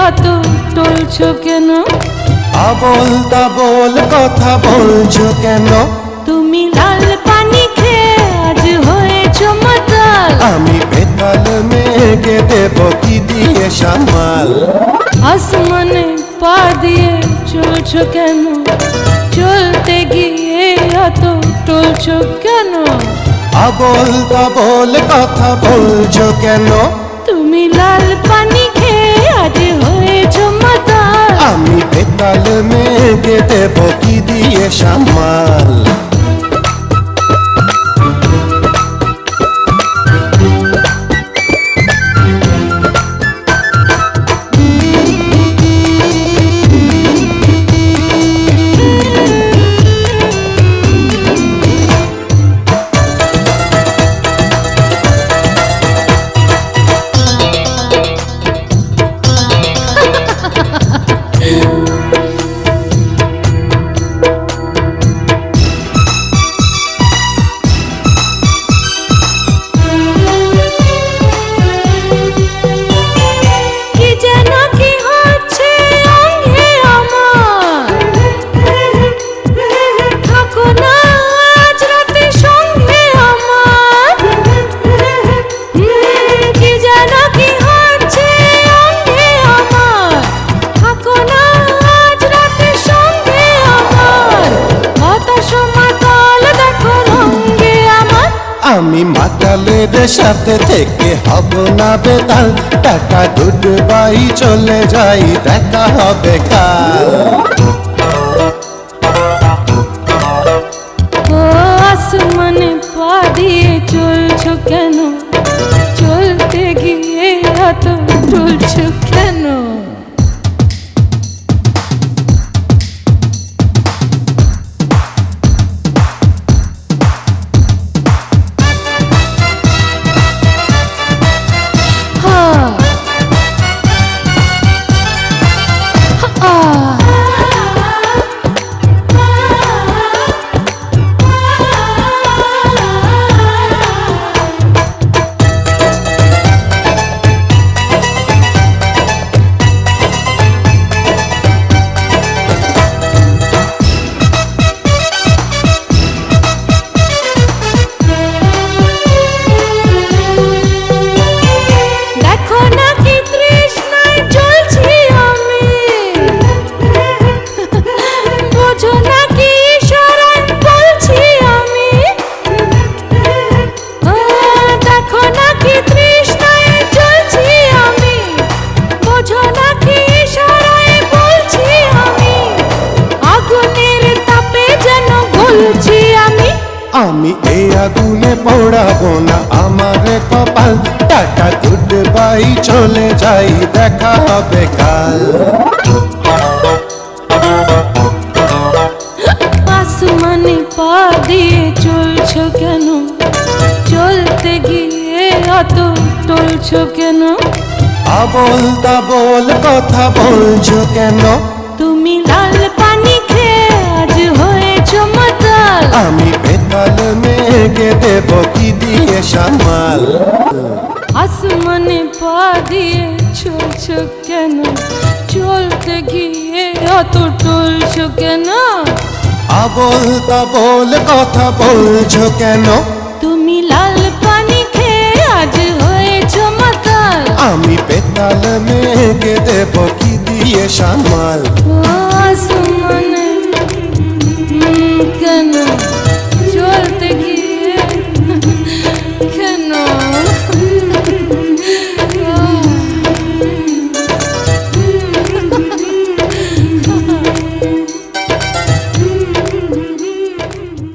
অত টলছো কেন? আবোল তাবোল কথা বলছো কেন? তুমি লাল পানি খেয়ে আজ হয়েছো মাতাল। আমি বেতাল মেঘে দেব কি দিয়ে সামাল? আসমানে পা দিয়ে চলছো কেন? চলতে গিয়ে অত টলছো কেন? আবোল তাবোল কথা বলছো কেন? তুমি লাল পানি খেয়ে আজ হয়েছো মাতাল। আমি বেতাল মেঘে দেব কি দিয়ে সামাল? কি যেন কি হচ্ছে অঙ্গে আমার, থাকো না আজ রাতে সঙ্গে আমার। কি যেন কি হচ্ছে অঙ্গে আমার, থাকো না আজ রাতে সঙ্গে আমার। হতাশ মাতাল দেখো রঙ্গে আমার। আমি মাতালের সাথে থেকে হব না বেতাল। টাটা গুড বাই চলে যাই, দেখা হবে কাল। ও আসমানে পা দিয়ে চলছো কেন? চলতে গিয়ে এত টলছো কেন? দেখো না কি তৃষ্ণায় জ্বলছি আমি, বোঝো না কি ইশারায় বলছি আমি। দেখো না কি তৃষ্ণায় জ্বলছি আমি, বোঝো না কি ইশারায় বলছি আমি। আগুনের তাপে যেন গলছি আমি। আমি এই আগুনে পড়াবো না আমার কপাল। টাটা গুড বাই চলে যাই, দেখা হবে কাল। আসমানে পা দিয়ে চলছো কেন? চলতে গিয়ে অত টলছো কেন? আবোল তাবোল কথা বলছো কেন? তুমি লাল পানি খেয়ে আজ হয়েছো মাতাল। আমি বেতাল মেঘে দেব কি দিয়ে সামাল? আসমানে পা দিয়ে চলছো কেন? চলতে গিয়ে অত টলছো কেন? আবোল তাবোল কথা বলছো কেন? তুমি লাল পানি খেয়ে আজ হয়েছো মাতাল। আমি বেতাল মেঘে দেব কি দিয়ে সামাল? ও